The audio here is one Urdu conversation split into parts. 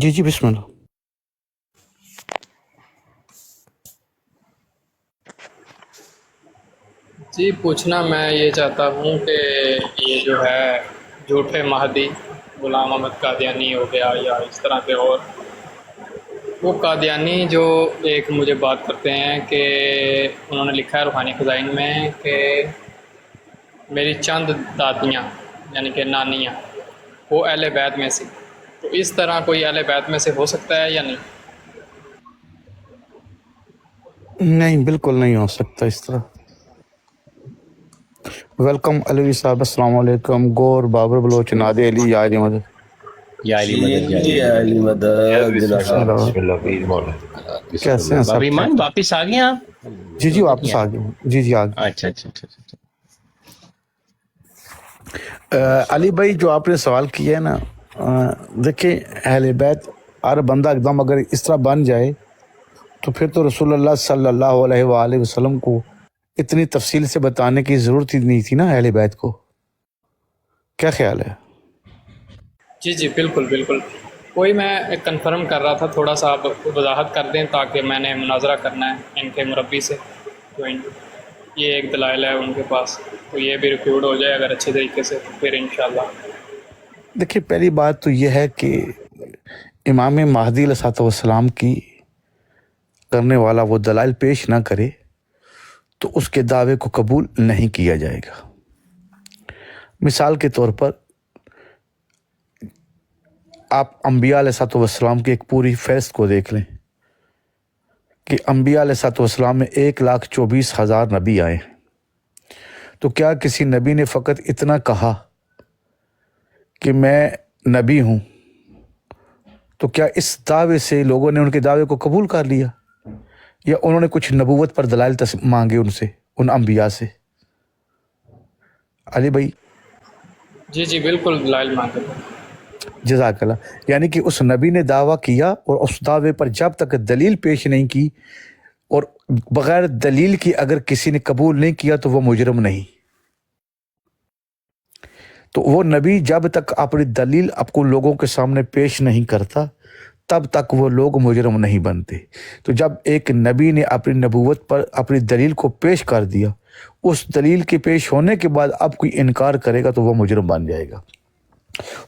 جی جی بسم اللہ۔ جی پوچھنا میں یہ چاہتا ہوں کہ یہ جو ہے جھوٹے مہدی غلام احمد قادیانی ہو گیا یا اس طرح کے اور وہ قادیانی جو ایک مجھے بات کرتے ہیں کہ انہوں نے لکھا ہے روحانی خزائن میں کہ میری چند دادیاں یعنی کہ نانیاں وہ اہل بیت میں سے، تو اس طرح کوئی اہل بیت میں سے ہو سکتا ہے یا نہیں؟ نہیں، بالکل نہیں ہو سکتا اس طرح۔ ویلکم علوی صاحب، السلام علیکم۔ گور، بابر بلوچ، نادی علی، یا علی مدد۔ یا علی مدد، یا علی یا علی مدد بسم اللہ۔ بسم اللہ پیر مولانا کیسے ہیں سب؟ بابر ایمان واپس آ گئے آپ؟ جی جی واپس آ گئے ہوں۔ جی جی آ گئے۔ اچھا اچھا اچھا اچھا۔ علی بھائی جو آپ نے سوال کیا ہے نا، دیکھیں اہل بیت ہر بندہ ایک دم اگر اس طرح بن جائے تو پھر تو رسول اللہ صلی اللہ علیہ وآلہ وسلم کو اتنی تفصیل سے بتانے کی ضرورت ہی نہیں تھی نا اہل بیت کو۔ کیا خیال ہے؟ جی جی بالکل بالکل، وہی میں کنفرم کر رہا تھا، تھوڑا سا آپ وضاحت کر دیں تاکہ میں نے مناظرہ کرنا ہے ان کے مربی سے، تو یہ ایک دلائل ہے ان کے پاس، تو یہ بھی ریکارڈ ہو جائے اگر اچھے طریقے سے تو پھر انشاءاللہ۔ دیکھیے پہلی بات تو یہ ہے کہ امام مہدی علیہ السلام کی کرنے والا وہ دلائل پیش نہ کرے تو اس کے دعوے کو قبول نہیں کیا جائے گا۔ مثال کے طور پر آپ انبیاء علیہ السلام کی ایک پوری فہرست کو دیکھ لیں کہ انبیاء علیہ السلام میں 1,24,000 نبی آئے ہیں، تو کیا کسی نبی نے فقط اتنا کہا کہ میں نبی ہوں تو کیا اس دعوے سے لوگوں نے ان کے دعوے کو قبول کر لیا، یا انہوں نے کچھ نبوت پر دلائل مانگے ان سے، ان انبیاء سے؟ علی بھائی جی جی بالکل دلائل مانگے۔ جزاک اللہ۔ یعنی کہ اس نبی نے دعویٰ کیا اور اس دعوے پر جب تک دلیل پیش نہیں کی اور بغیر دلیل کی اگر کسی نے قبول نہیں کیا تو وہ مجرم نہیں۔ تو وہ نبی جب تک اپنی دلیل آپ کو لوگوں کے سامنے پیش نہیں کرتا تب تک وہ لوگ مجرم نہیں بنتے۔ تو جب ایک نبی نے اپنی نبوت پر اپنی دلیل کو پیش کر دیا، اس دلیل کے پیش ہونے کے بعد اب کوئی انکار کرے گا تو وہ مجرم بن جائے گا۔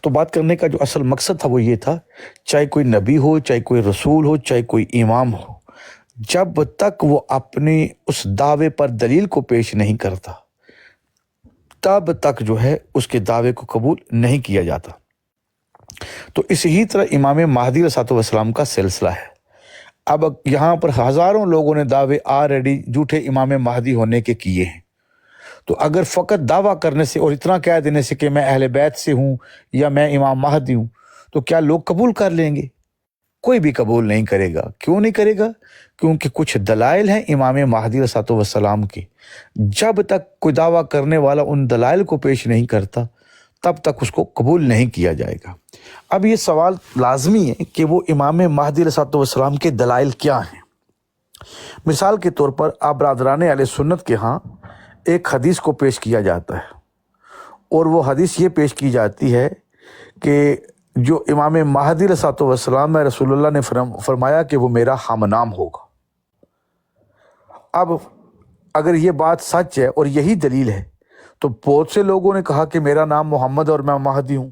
تو بات کرنے کا جو اصل مقصد تھا وہ یہ تھا، چاہے کوئی نبی ہو، چاہے کوئی رسول ہو، چاہے کوئی امام ہو، جب تک وہ اپنے اس دعوے پر دلیل کو پیش نہیں کرتا تب تک جو ہے اس کے دعوے کو قبول نہیں کیا جاتا۔ تو اسی طرح امام مہدی علیہ السلام کا سلسلہ ہے۔ اب یہاں پر ہزاروں لوگوں نے دعوے آلریڈی جھوٹے امام مہدی ہونے کے کیے ہیں، تو اگر فقط دعویٰ کرنے سے اور اتنا کہہ دینے سے کہ میں اہل بیت سے ہوں یا میں امام مہدی ہوں تو کیا لوگ قبول کر لیں گے؟ کوئی بھی قبول نہیں کرے گا۔ کیوں نہیں کرے گا؟ کیونکہ کچھ دلائل ہیں امام مہدی علیہ السلام کے، جب تک کوئی دعویٰ کرنے والا ان دلائل کو پیش نہیں کرتا تب تک اس کو قبول نہیں کیا جائے گا۔ اب یہ سوال لازمی ہے کہ وہ امام مہدی علیہ السلام کے دلائل کیا ہیں۔ مثال کے طور پر آپ برادران اہل سنت کے ہاں ایک حدیث کو پیش کیا جاتا ہے، اور وہ حدیث یہ پیش کی جاتی ہے کہ جو امام مہدی علیہ السلام ہے رسول اللہ نے فرمایا کہ وہ میرا ہم نام ہوگا۔ اب اگر یہ بات سچ ہے اور یہی دلیل ہے تو بہت سے لوگوں نے کہا کہ میرا نام محمد اور میں مہدی ہوں،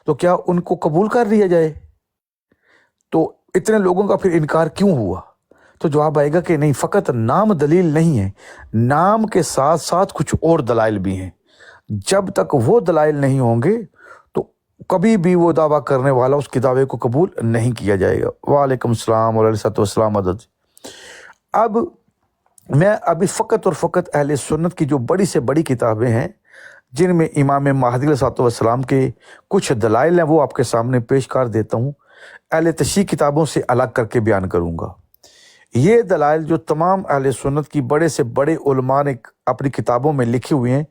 تو کیا ان کو قبول کر لیا جائے؟ تو اتنے لوگوں کا پھر انکار کیوں ہوا؟ تو جواب آئے گا کہ نہیں، فقط نام دلیل نہیں ہے، نام کے ساتھ ساتھ کچھ اور دلائل بھی ہیں۔ جب تک وہ دلائل نہیں ہوں گے تو کبھی بھی وہ دعویٰ کرنے والا اس کے دعوے کو قبول نہیں کیا جائے گا۔ وعلیکم السلام علیہ السلام مدد۔ اب میں ابھی فقط اور فقط اہل سنت کی جو بڑی سے بڑی کتابیں ہیں جن میں امام مہدی علیہ السلام کے کچھ دلائل ہیں وہ آپ کے سامنے پیش کر دیتا ہوں، اہل تشیع کتابوں سے الگ کر کے بیان کروں گا۔ یہ دلائل جو تمام اہل سنت کی بڑے سے بڑے علماء نے اپنی کتابوں میں لکھے ہوئے ہیں،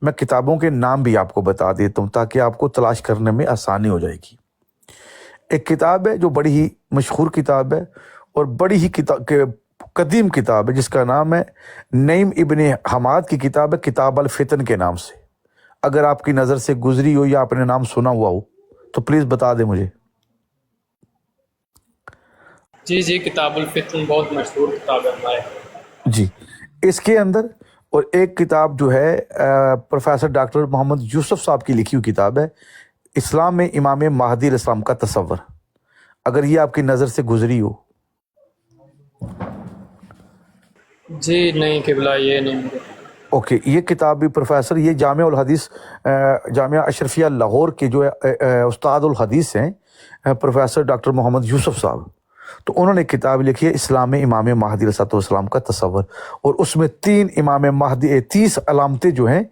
میں کتابوں کے نام بھی آپ کو بتا دیتا ہوں تاکہ آپ کو تلاش کرنے میں آسانی ہو جائے گی۔ ایک کتاب ہے جو بڑی ہی مشہور کتاب ہے اور بڑی ہی قدیم کتاب ہے، جس کا نام ہے نعیم ابن حماد کی کتاب ہے، کتاب الفتن کے نام سے۔ اگر آپ کی نظر سے گزری ہو یا آپ نے نام سنا ہوا ہو تو پلیز بتا دیں مجھے۔ جی جی، کتاب الفتن بہت مشہور کتاب ہے ہمارے۔ جی، اس کے اندر اور ایک کتاب جو ہے پروفیسر ڈاکٹر محمد یوسف صاحب کی لکھی ہوئی کتاب ہے اسلام میں امام مہدی علیہ السلام کا تصور، اگر یہ آپ کی نظر سے گزری ہو۔ جی نہیں قبلہ، یہ نہیں مجھے۔ اوکے، یہ کتاب بھی پروفیسر، یہ جامعہ الحدیث جامعہ اشرفیہ لاہور کے جو استاد الحدیث ہیں پروفیسر ڈاکٹر محمد یوسف صاحب، تو انہوں نے کتاب لکھی ہے اسلام میں امام مہدی علیہ السلام کا تصور، اور اس میں 3 امام مہدی 30 علامتیں جو ہیں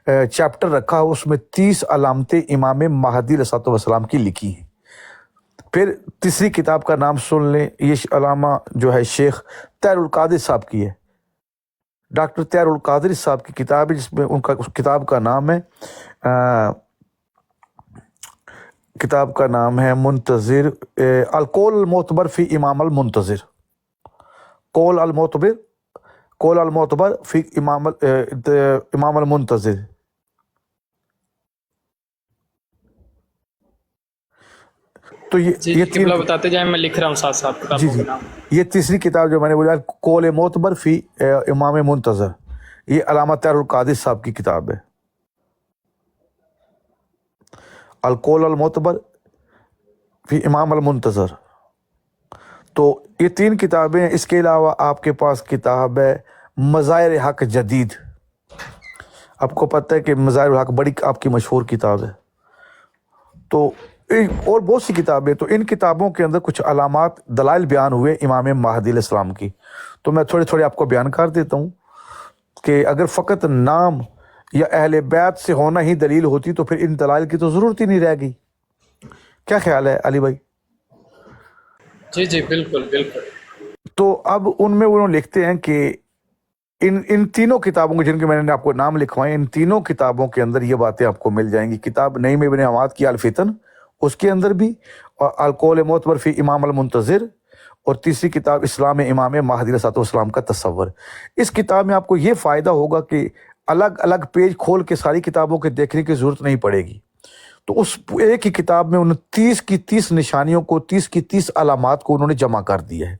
چیپٹر رکھا ہے، اس میں 30 علامتیں امام مہدی علیہ السلام کی لکھی ہیں۔ پھر تیسری کتاب کا نام سن لیں، یہ علامہ جو ہے شیخ طاہر القادری صاحب کی ہے، ڈاکٹر طاہر القادری صاحب کی کتاب ہے، جس میں ان کا اس کتاب کا نام ہے منتظر القول المعتبر فی امام المنتظر، قول المعتبر فی امام المنتظر۔ تو جی یہ قبلہ بتاتے جائیں، میں لکھ رہا ہوں ساتھ ساتھ جی کتابوں جی، کے نام۔ یہ تیسری کتاب جو میں نے بولا قول معتبر فی امام منتظر، یہ علامہ طاہر القادری صاحب کی کتاب ہے، القول المعتبر فی امام المنتظر۔ تو یہ 3 کتابیں ہیں۔ اس کے علاوہ آپ کے پاس کتاب ہے مظاہر حق جدید، آپ کو پتہ ہے کہ مظاہر حق بڑی آپ کی مشہور کتاب ہے، تو اور بہت سی کتابیں، تو ان کتابوں کے اندر کچھ علامات دلائل بیان ہوئے امام مہدی علیہ السلام کی، تو میں تھوڑے تھوڑے آپ کو بیان کر دیتا ہوں کہ اگر فقط نام یا اہل بیت سے ہونا ہی دلیل ہوتی تو پھر ان دلائل کی تو ضرورت ہی نہیں رہ گئی۔ کیا خیال ہے علی بھائی؟ جی جی بالکل بالکل۔ تو اب ان میں انہوں لکھتے ہیں کہ ان تینوں کتابوں کے، جن کے میں نے آپ کو نام لکھوائے، ان تینوں کتابوں کے اندر یہ باتیں آپ کو مل جائیں گی۔ کتاب نعیم ابن حماد کی الفتن، اس کے اندر بھی، اور القول معتبر فی امام المنتظر، اور تیسری کتاب اسلام امام مہدی علیہ السلام کا تصور۔ اس کتاب میں آپ کو یہ فائدہ ہوگا کہ الگ الگ پیج کھول کے ساری کتابوں کے دیکھنے کی ضرورت نہیں پڑے گی، تو اس ایک ہی کتاب میں ان 30 کی 30 نشانیوں کو، 30 کی 30 علامات کو انہوں نے جمع کر دیا ہے۔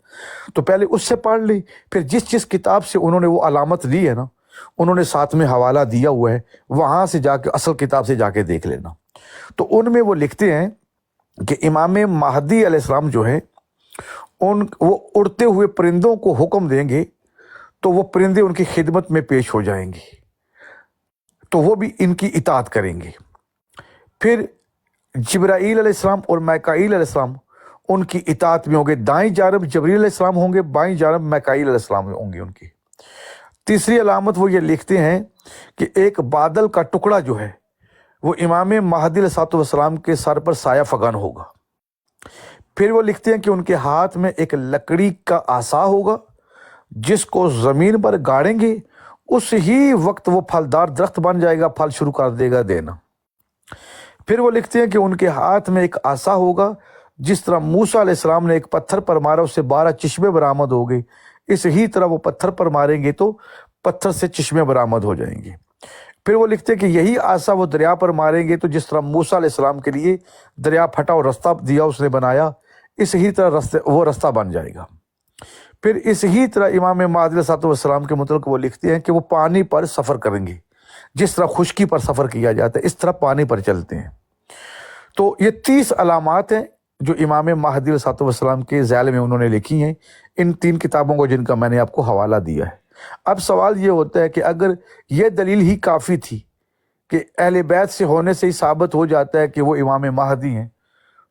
تو پہلے اس سے پڑھ لیں، پھر جس کتاب سے انہوں نے وہ علامت لی ہے نا، انہوں نے ساتھ میں حوالہ دیا ہوا ہے، وہاں سے جا کے اصل کتاب سے جا کے دیکھ لینا۔ تو ان میں وہ لکھتے ہیں کہ امام مہدی علیہ السلام جو ہے وہ اڑتے ہوئے پرندوں کو حکم دیں گے تو وہ پرندے ان کی خدمت میں پیش ہو جائیں گے، تو وہ بھی ان کی اطاعت کریں گے۔ پھر جبرائیل علیہ السلام اور میکائیل علیہ السلام ان کی اطاعت میں ہوں گے، دائیں جانب جبرائیل علیہ السلام ہوں گے، بائیں جانب میکائیل علیہ السلام ہوں گے ان کی۔ تیسری علامت وہ یہ لکھتے ہیں کہ ایک بادل کا ٹکڑا جو ہے وہ امام مہدی علیہ السلام کے سر پر سایہ فگن ہوگا۔ پھر وہ لکھتے ہیں کہ ان کے ہاتھ میں ایک لکڑی کا عصا ہوگا، جس کو زمین پر گاڑیں گے اس ہی وقت وہ پھلدار درخت بن جائے گا، پھل شروع کر دے گا دینا۔ پھر وہ لکھتے ہیں کہ ان کے ہاتھ میں ایک عصا ہوگا، جس طرح موسیٰ علیہ السلام نے ایک پتھر پر مارا، اس سے 12 چشمے برآمد ہو گئے، اس ہی طرح وہ پتھر پر ماریں گے تو پتھر سے چشمے برآمد ہو جائیں گے۔ پھر وہ لکھتے ہیں کہ یہی عصا وہ دریا پر ماریں گے تو جس طرح موسیٰ علیہ السلام کے لیے دریا پھٹا اور رستہ دیا اس نے بنایا، اس ہی طرح وہ رستہ بن جائے گا۔ پھر اس ہی طرح امام مہدی علیہ السلام کے متعلق وہ لکھتے ہیں کہ وہ پانی پر سفر کریں گے، جس طرح خشکی پر سفر کیا جاتا ہے اس طرح پانی پر چلتے ہیں۔ تو یہ 30 علامات ہیں جو امام مہدی علیہ السلام کے ذیل میں انہوں نے لکھی ہیں، ان 3 کتابوں کو جن کا میں نے آپ کو حوالہ دیا ہے۔ اب سوال یہ ہوتا ہے کہ اگر یہ دلیل ہی کافی تھی کہ اہل بیت سے ہونے سے ہی ثابت ہو جاتا ہے کہ وہ امام مہدی ہیں،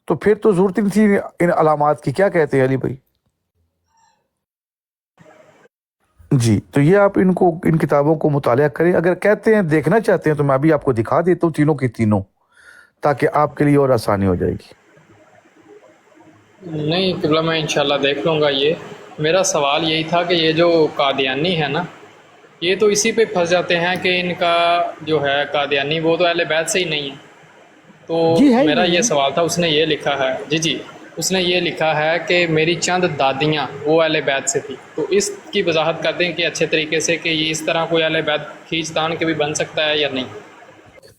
تو پھر تو ضرورت نہیں تھی ان علامات کی۔ کیا کہتے ہیں علی بھائی؟ جی، تو یہ آپ ان کتابوں کو مطالعہ کریں۔ اگر کہتے ہیں دیکھنا چاہتے ہیں تو میں ابھی آپ کو دکھا دیتا ہوں تینوں کی تینوں، تاکہ آپ کے لیے اور آسانی ہو جائے گی۔ نہیں قبلہ، میں انشاءاللہ دیکھ لوں گا۔ یہ میرا سوال یہی تھا کہ یہ جو قادیانی ہے نا، یہ تو اسی پہ پھنس جاتے ہیں کہ ان کا جو ہے قادیانی وہ تو اہل بیت سے ہی نہیں ہے۔ تو جی ہے، میرا یہ سوال تھا، اس نے یہ لکھا ہے، جی اس نے یہ لکھا ہے کہ میری چند دادیاں وہ اہل بیت سے تھی، تو اس کی وضاحت کر دیں کہ اچھے طریقے سے کہ یہ اس طرح کوئی اہل بیت کھینچ تان کے بھی بن سکتا ہے یا نہیں؟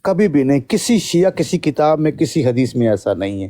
کبھی بھی نہیں، کسی شیعہ کسی کتاب میں کسی حدیث میں ایسا نہیں ہے۔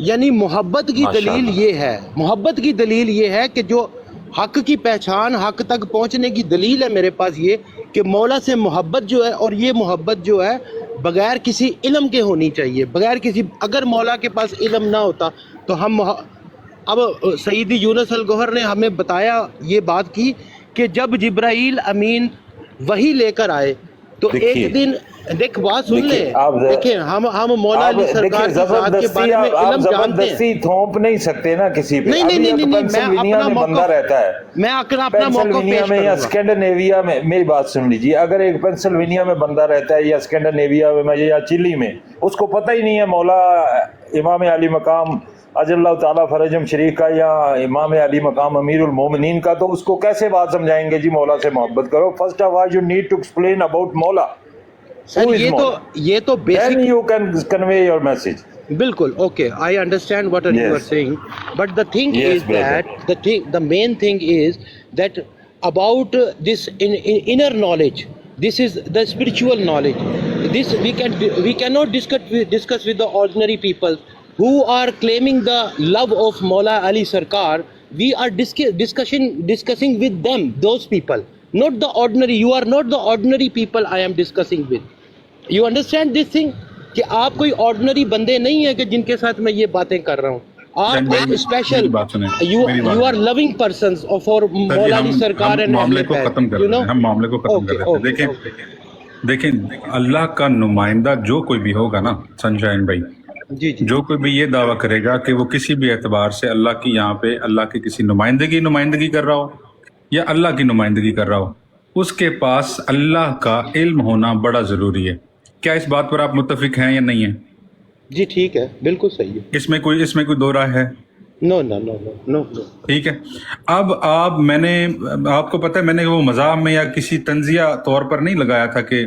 یعنی محبت کی ماشاء دلیل اللہ۔ یہ ہے، محبت کی دلیل یہ ہے کہ جو حق کی پہچان، حق تک پہنچنے کی دلیل ہے میرے پاس یہ کہ مولا سے محبت جو ہے، اور یہ محبت جو ہے بغیر کسی علم کے ہونی چاہیے، بغیر کسی، اگر مولا کے پاس علم نہ ہوتا تو ہم اب سیدی یونس الگوہر نے ہمیں بتایا، یہ بات کی کہ جب جبرائیل امین وحی لے کر آئے تو دیکھیے، ایک دن، دیکھ بات سن لیں، دیکھیے، آپ دیکھیں ہم مولا علی سرکار کی ذات کے بارے میں آپ علم جانتے ہیں. زبردستی تھوپ نہیں سکتے نا کسی پہ. نہیں ابھی نہیں ایک نہیں، میں پینسلوینیا اپنا میں بندہ موقف، رہتا ہے، میں اپنا موقف پینسلوینیا پیش میں یا کروں گا. اسکینڈینیویا میں، میری بات سن لیجیے، اگر ایک پینسلوینیا میں بندہ رہتا ہے یا اسکینڈینیویا میں یا چلی میں، اس کو پتہ ہی نہیں ہے مولا امام علی مقام اجل اللہ تعالیٰ فرجم شریف کا یا امام علی مقام امیر المومنین کا، تو اس کو کیسے بات سمجھائیں گے جی مولا سے محبت کرو؟ First of all you need to explain about مولا. سر یہ تو Then basic, you can convey your message. بالکل okay, I understand what you are saying, but the thing Yes, is brother. That the main thing is that about this inner knowledge, this is the spiritual knowledge. This we cannot discuss with the ordinary people who are claiming the love of Maula Ali Sarkar. We are discussing with them, those people, not the ordinary. You are not the ordinary people I am discussing with. You understand this thing کہ آپ کوئی آرڈنری بندے نہیں ہیں کہ جن کے ساتھ میں یہ باتیں کر رہا ہوں. آپ ایک special, you are loving persons for مولا علی سرکار اینڈ معاملے کو ختم کر رہے ہیں، ہم معاملے کو ختم کر رہے ہیں. دیکھیں اللہ کا نمائندہ جو کوئی بھی ہوگا نا سنشائن بھائی، جی جی، جو کوئی بھی یہ دعویٰ کرے گا کہ وہ کسی بھی اعتبار سے اللہ کی یہاں پہ اللہ کی کسی نمائندگی کر رہا ہو یا اللہ کی نمائندگی کر رہا ہو، اس کے پاس اللہ کا علم ہونا بڑا ضروری ہے. کیا اس بات پر آپ متفق ہیں یا نہیں ہیں؟ جی ٹھیک ہے، بالکل صحیح ہے. اس میں کوئی دو رائے ہے؟ نو نو نو نو نو نو. ٹھیک ہے. اب میں نے آپ کو پتہ ہے، میں نے وہ مزاح میں یا کسی تنزیہ طور پر نہیں لگایا تھا کہ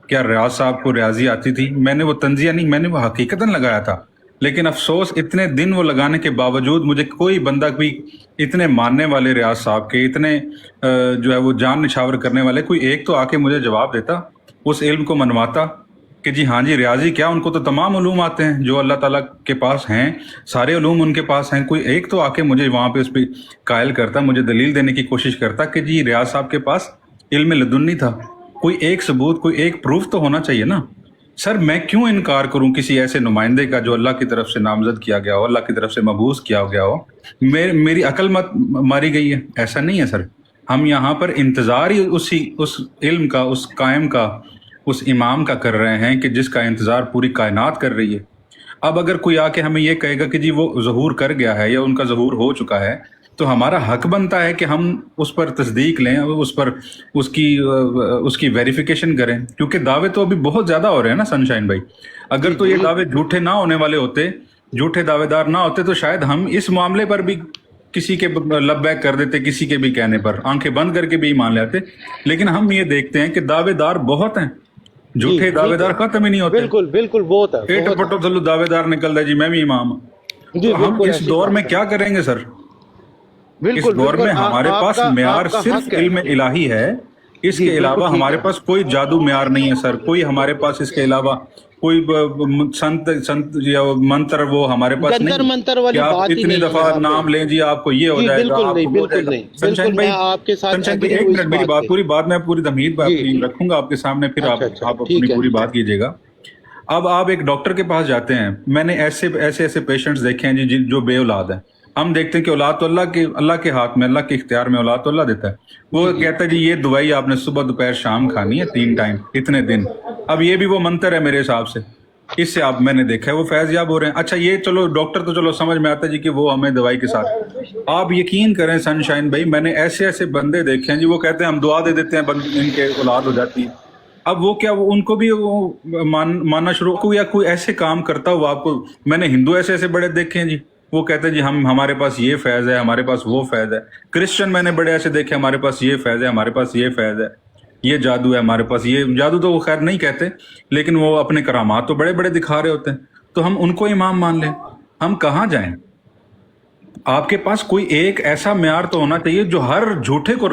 کیا ریاض صاحب کو ریاضی آتی تھی. میں نے وہ تنزیہ نہیں، میں نے وہ حقیقتاً لگایا تھا. لیکن افسوس اتنے دن وہ لگانے کے باوجود مجھے کوئی بندہ بھی، اتنے ماننے والے ریاض صاحب کے، اتنے جو ہے وہ جان نشاور کرنے والے، کوئی ایک تو آ کے مجھے جواب دیتا، اس علم کو منواتا کہ جی ہاں جی ریاضی کیا، ان کو تو تمام علوم آتے ہیں جو اللہ تعالیٰ کے پاس ہیں، سارے علوم ان کے پاس ہیں. کوئی ایک تو آ کے مجھے وہاں پہ اس پہ قائل کرتا، مجھے دلیل دینے کی کوشش کرتا کہ جی ریاض صاحب کے پاس علم لدنی تھا. کوئی ایک ثبوت، کوئی ایک پروف تو ہونا چاہیے نا. سر میں کیوں انکار کروں کسی ایسے نمائندے کا جو اللہ کی طرف سے نامزد کیا گیا ہو، اللہ کی طرف سے مبعوث کیا گیا ہو؟ میری عقل مت ماری گئی ہے؟ ایسا نہیں ہے سر. ہم یہاں پر انتظار ہی اس علم کا، اس قائم کا، اس امام کا کر رہے ہیں کہ جس کا انتظار پوری کائنات کر رہی ہے. اب اگر کوئی آ کے ہمیں یہ کہے گا کہ جی وہ ظہور کر گیا ہے یا ان کا ظہور ہو چکا ہے، تو ہمارا حق بنتا ہے کہ ہم اس پر تصدیق لیں، اس کی ویریفیکیشن کریں، کیونکہ دعوے تو ابھی بہت زیادہ ہو رہے ہیں نا سنشائن بھائی. اگر تو یہ دعوے جھوٹے نہ ہونے والے ہوتے، جھوٹے دعوے دار نہ ہوتے، تو شاید ہم اس معاملے پر بھی کسی کے لبیک کر دیتے، کسی کے بھی کہنے پر آنکھیں بند کر کے بھی مان لیتے. لیکن ہم یہ دیکھتے ہیں کہ دعوے دار بہت ہیں، جھوٹے دعوے دار ختم ہی نہیں ہوتے. بالکل بالکل بہت ہے. پیٹ پٹو تھلو دعوے دار نکل رہا جی میں بھی امام ہوں. ہم اس دور میں کیا کریں گے سر؟ اس دور میں ہمارے پاس معیار صرف علم الہی ہے، اس کے علاوہ ہمارے پاس کوئی جادو معیار نہیں ہے سر. کوئی ہمارے پاس اس کے علاوہ کوئی سنت یا منتر وہ ہمارے پاس نہیں کہ آپ اتنی دفعہ نام لیں جی آپ کو یہ ہو جائے گا. سنشائن بھائی، ایک منٹ میری بات، پوری بات میں پوری تمہید رکھوں گا آپ کے سامنے، پھر آپ اپنی پوری بات کیجیے گا. اب آپ ایک ڈاکٹر کے پاس جاتے ہیں، میں نے ایسے پیشنٹس دیکھے ہیں جی جو بے اولاد ہیں. ہم دیکھتے ہیں کہ اولاد تو اللہ کے ہاتھ میں، اللہ کے اختیار میں اولاد تو اللہ دیتا ہے. وہ کہتا ہے جی یہ دوائی آپ نے صبح دوپہر شام کھانی ہے 3 ٹائم اتنے دن. اب یہ بھی وہ منتر ہے میرے حساب سے، اس سے آپ، میں نے دیکھا ہے وہ فیض یاب ہو رہے ہیں. اچھا یہ چلو ڈاکٹر تو چلو سمجھ میں آتا ہے جی کہ وہ ہمیں دوائی کے ساتھ. آپ یقین کریں سنشائن بھائی، میں نے ایسے بندے دیکھے ہیں جی، وہ کہتے ہیں ہم دعا دے دیتے ہیں ان کے اولاد ہو جاتی ہے. اب وہ کیا ان کو بھی ماننا شروع ہو، یا کوئی ایسے کام کرتا ہو آپ کو. میں نے ہندو ایسے بڑے دیکھے ہیں جی، وہ کہتے ہیں جی ہمارے پاس یہ فیض ہے، ہمارے پاس وہ فیض ہے. کرسچن میں نے بڑے ایسے دیکھے، ہمارے پاس یہ فیض ہے، ہمارے پاس یہ فیض ہے، یہ جادو ہے ہمارے پاس. یہ جادو تو وہ خیر نہیں کہتے، لیکن وہ اپنے کرامات تو بڑے دکھا رہے ہوتے ہیں. تو ہم ان کو امام مان لیں؟ ہم کہاں جائیں؟ آپ کے پاس کوئی ایک ایسا معیار تو ہونا چاہیے جو ہر جھوٹے کو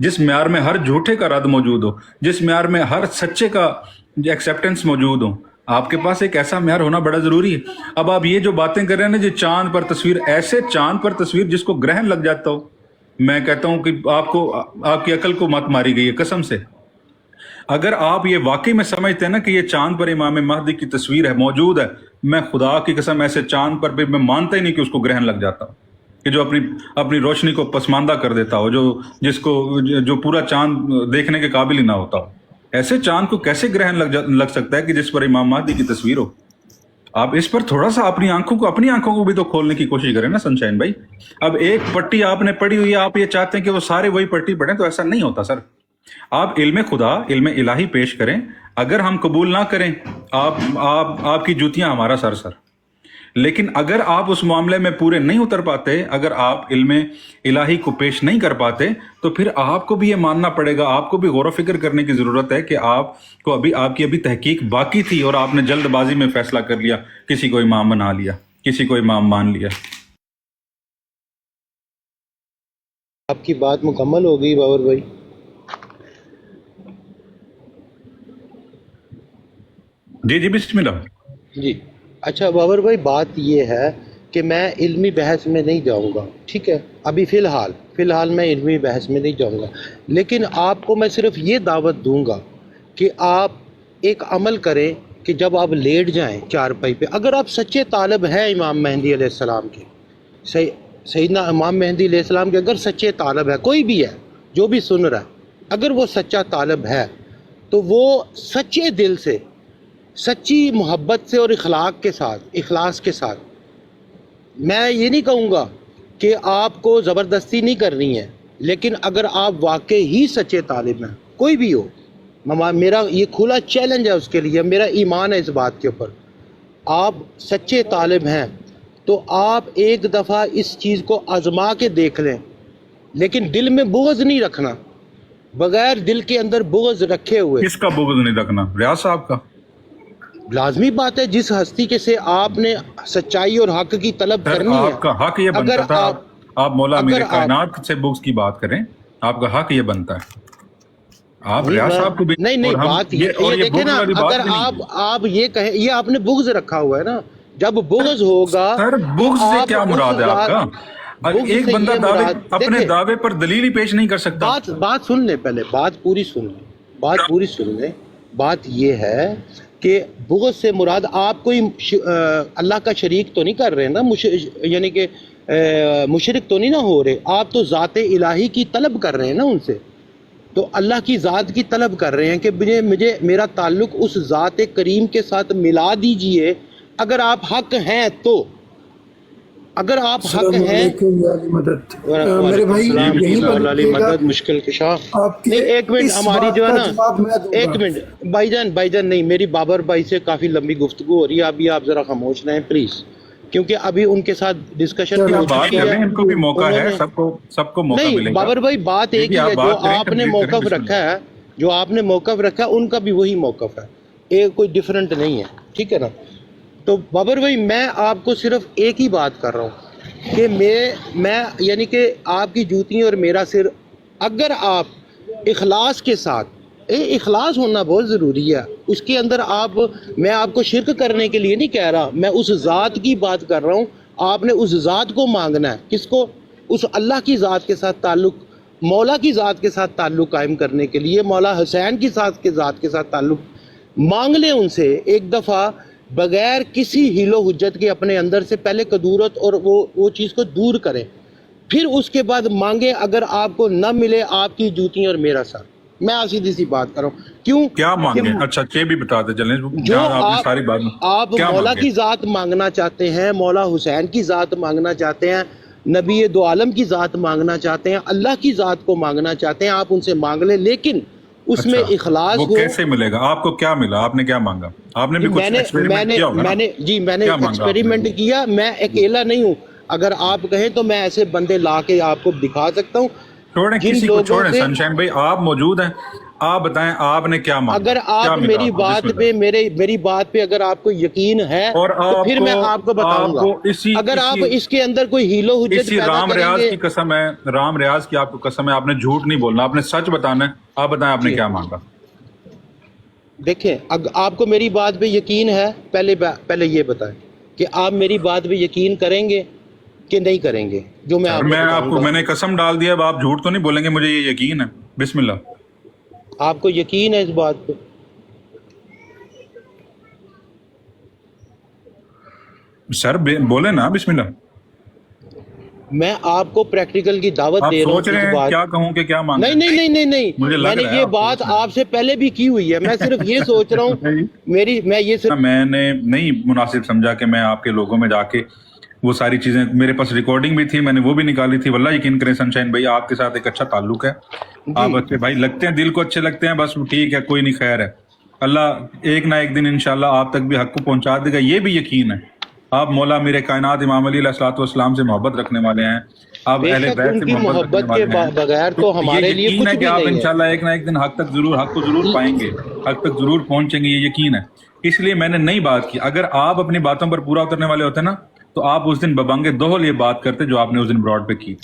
جس معیار میں ہر جھوٹے کا رد موجود ہو، جس معیار میں ہر سچے کا ایکسیپٹنس موجود ہو. آپ کے پاس ایک ایسا معیار ہونا بڑا ضروری ہے. اب آپ یہ جو باتیں کر رہے ہیں نا جی چاند پر تصویر، ایسے چاند پر تصویر جس کو گرہن لگ جاتا ہو، میں کہتا ہوں کہ آپ کی عقل کو مت ماری گئی ہے قسم سے. اگر آپ یہ واقعی میں سمجھتے ہیں نا کہ یہ چاند پر امام مہدی کی تصویر ہے، موجود ہے، میں خدا کی قسم ایسے چاند پر بھی میں مانتا ہی نہیں کہ اس کو گرہن لگ جاتا ہو، کہ جو اپنی روشنی کو پسماندہ کر دیتا ہو، جو پورا چاند دیکھنے کے قابل ہی نہ ہوتا ہو. ایسے چاند کو کیسے گرہن لگ سکتا ہے کہ جس پر امام مہدی کی تصویر ہو؟ آپ اس پر تھوڑا سا اپنی آنکھوں کو بھی تو کھولنے کی کوشش کریں نا سنشائن بھائی. اب ایک پٹی آپ نے پڑھی ہوئی ہے، آپ یہ چاہتے ہیں کہ وہ سارے وہی پٹی پڑھیں، تو ایسا نہیں ہوتا سر. آپ علم خدا، علم الہی پیش کریں. اگر ہم قبول نہ کریں، آپ کی جوتیاں ہمارا سر. لیکن اگر آپ اس معاملے میں پورے نہیں اتر پاتے، اگر آپ علم الہی کو پیش نہیں کر پاتے، تو پھر آپ کو بھی یہ ماننا پڑے گا، آپ کو بھی غور و فکر کرنے کی ضرورت ہے کہ آپ کی ابھی تحقیق باقی تھی اور آپ نے جلد بازی میں فیصلہ کر لیا، کسی کو امام بنا لیا، کسی کو امام مان لیا. آپ کی بات مکمل ہو گئی باور بھائی؟ جی بسم اللہ. جی اچھا باور بھائی، بات یہ ہے کہ میں علمی بحث میں نہیں جاؤں گا، ٹھیک ہے؟ ابھی فی الحال میں علمی بحث میں نہیں جاؤں گا، لیکن آپ کو میں صرف یہ دعوت دوں گا کہ آپ ایک عمل کریں کہ جب آپ لیٹ جائیں چارپائی پہ، اگر آپ سچے طالب ہیں امام مہدی علیہ السلام کے، سیدنا امام مہدی علیہ السلام کے اگر سچے طالب ہے، کوئی بھی ہے جو بھی سن رہا ہے، اگر وہ سچا طالب ہے تو وہ سچے دل سے، سچی محبت سے اور اخلاص کے ساتھ، میں یہ نہیں کہوں گا کہ آپ کو زبردستی نہیں کرنی ہے، لیکن اگر آپ واقعی ہی سچے طالب ہیں، کوئی بھی ہو، میرا یہ کھلا چیلنج ہے اس کے لیے، میرا ایمان ہے اس بات کے اوپر، آپ سچے طالب ہیں تو آپ ایک دفعہ اس چیز کو آزما کے دیکھ لیں، لیکن دل میں بغض نہیں رکھنا، بغیر دل کے اندر بغض رکھے ہوئے. کس کا بغض نہیں رکھنا؟ ریاض صاحب کا. لازمی بات ہے، جس ہستی کے سے آپ نے سچائی اور حق کی طلب کرنی ہے. آپ کا حق یہ بنتا تھا، آپ مولا امیر کائنات سے بغض کی بات کریں، آپ کا حق یہ بنتا ہے. آپ ریاض صاحب کو بھی نہیں بات یہ دیکھیں نا، اگر آپ یہ کہیں، یہ آپ نے بغض رکھا ہوا ہے نا، جب بغض ہوگا سر بغض سے کیا مراد ہے آپ کا؟ ایک بندہ اپنے دعوے پر دلیل ہی پیش نہیں کر سکتا. بات سن لیں، پہلے بات پوری سن لیں. بات یہ ہے کہ بغض سے مراد آپ کوئی اللہ کا شریک تو نہیں کر رہے نا، یعنی کہ مشرک تو نہیں نہ ہو رہے، آپ تو ذات الہی کی طلب کر رہے ہیں نا ان سے، تو اللہ کی ذات کی طلب کر رہے ہیں کہ میرا تعلق اس ذات کریم کے ساتھ ملا دیجئے. اگر آپ حق ہیں تو، اگر آپ حق ہیں، میرے بھائی یہی مدد مشکل کشا. نہیں ایک منٹ، ہماری جو ہے نا، ایک منٹ بھائی جان نہیں، میری بابر بھائی سے کافی لمبی گفتگو ہو رہی ہے، ابھی آپ ذرا خاموش رہیں پلیز، کیونکہ ابھی ان کے ساتھ ڈسکشن بھی ہو چکی ہے. ان کو بھی موقع ہے، سب کو موقع ملے گا. نہیں بابر بھائی، بات ایک ہی ہے، جو آپ نے موقف رکھا ہے ان کا بھی وہی موقف ہے، ایک کوئی ڈیفرنٹ نہیں ہے، ٹھیک ہے نا؟ تو بابر بھائی میں آپ کو صرف ایک ہی بات کر رہا ہوں کہ میں یعنی کہ آپ کی جوتیاں اور میرا سر، اگر آپ اخلاص کے ساتھ، اخلاص ہونا بہت ضروری ہے اس کے اندر، میں آپ کو شرک کرنے کے لیے نہیں کہہ رہا، میں اس ذات کی بات کر رہا ہوں. آپ نے اس ذات کو مانگنا ہے. کس کو؟ اس اللہ کی ذات کے ساتھ تعلق، مولا کی ذات کے ساتھ تعلق قائم کرنے کے لیے مولا حسین کی ذات کے ساتھ تعلق مانگ لیں ان سے ایک دفعہ، بغیر کسی حیل و حجت کے اپنے اندر سے پہلے قدورت اور وہ چیز کو دور کریں، پھر اس کے بعد مانگیں. اگر آپ کو نہ ملے آپ کی جوتیاں اور میرا سر، میں سیدھی سی بات کر رہا ہوں. کیوں کیا مانگیں؟ اچھا یہ بھی بتا دیں چلیں، جو آپ مولا کی ذات مانگنا چاہتے ہیں، مولا حسین کی ذات مانگنا چاہتے ہیں، نبی دو عالم کی ذات مانگنا چاہتے ہیں، اللہ کی ذات کو مانگنا چاہتے ہیں، آپ ان سے مانگ لیں، لیکن اس میں اخلاص ہو. وہ کیسے ملے گا؟ آپ کو کیا ملا؟ آپ نے کیا مانگا؟ آپ نے بھی کچھ ایکسپیریمنٹ کیا ہوگا نا؟ میں نے ایکسپیریمنٹ کیا. میں اکیلا نہیں ہوں، اگر آپ کہیں تو میں ایسے بندے لا کے آپ کو دکھا سکتا ہوں. چھوڑیں کسی کو، چھوڑیں سنشائن بھائی، آپ موجود ہیں، آپ بتائیں آپ نے کیا مانگا؟ اگر آپ میری بات پہ اگر آپ کو یقین ہے تو پھر میں آپ کو بتاؤں گا. اگر آپ اس کے اندر کوئی حیل و حجت پیدا رام کریں ریاض گے، کی قسم ہے، رام ریاض کی آپ کو قسم ہے، آپ نے جھوٹ نہیں بولنا، آپ نے سچ بتانا ہے. آپ بتائیں آپ نے کیا مانگا؟ دیکھیں آپ کو میری بات پہ یقین ہے؟ پہلے یہ بتائیں کہ آپ میری بات پہ یقین کریں گے کہ نہیں کریں گے؟ جو میں میں نے قسم ڈال دیا، اب آپ جھوٹ تو نہیں بولیں گے، مجھے یہ یقین ہے، بسم اللہ۔ آپ کو یقین ہے اس بات پہ؟ سر بولے نا بسم اللہ۔ میں آپ کو پریکٹیکل کی دعوت دے رہا ہوں۔ سوچ رہے ہیں کیا کہوں کہ کیا مانگیں؟ نہیں، میں نے یہ بات آپ سے پہلے بھی کی ہوئی ہے، میں صرف یہ سوچ رہا ہوں میں نے نہیں مناسب سمجھا کہ میں آپ کے لوگوں میں جا کے وہ ساری چیزیں، میرے پاس ریکارڈنگ بھی تھی، میں نے وہ بھی نکالی تھی۔ واللہ یقین کریں سنشائن بھائی، آپ کے ساتھ ایک اچھا تعلق ہے، آپ اچھے بھائی لگتے ہیں، دل کو اچھے لگتے ہیں، بس ٹھیک ہے، کوئی نہیں، خیر ہے، اللہ ایک نہ ایک دن انشاءاللہ آپ تک بھی حق کو پہنچا دے گا، یہ بھی یقین ہے۔ آپ مولا میرے کائنات امام علی علیہ الصلوۃ والسلام سے محبت رکھنے والے ہیں، آپ اہل بیت سے محبت رکھنے والے ہیں، بغیر تو ہمارے لیے یقین کچھ ہے بھی کہ آپ نہیں ہے۔ انشاءاللہ ایک نہ ایک دن حق کو ضرور پائیں گے، حق تک ضرور پہنچیں گے، یہ یقین ہے۔ اس لیے میں نے نہیں بات کی۔ اگر آپ اپنی باتوں پر پورا اترنے والے ہوتے نا تو آپ اس دن ببانگے دوہل یہ بات کرتے جو آپ نے اس دن براڈ پہ کی،